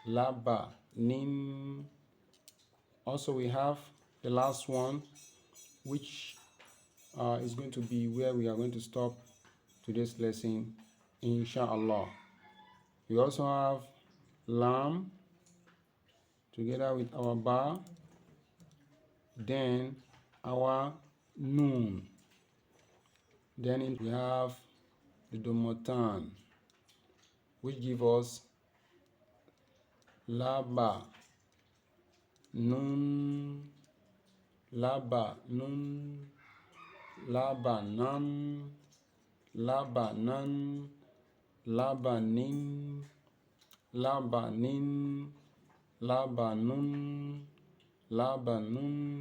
laba, nin. Also we have the last one, which is going to be where we are going to stop today's lesson, inshallah. We also have lam together with our ba, then our noon. Then we have the Dhamataan, which give us laba, nun, laba, nun, laba, nan, laba, nan, laba, nin, laba, nin, laba, nun, laba, nun.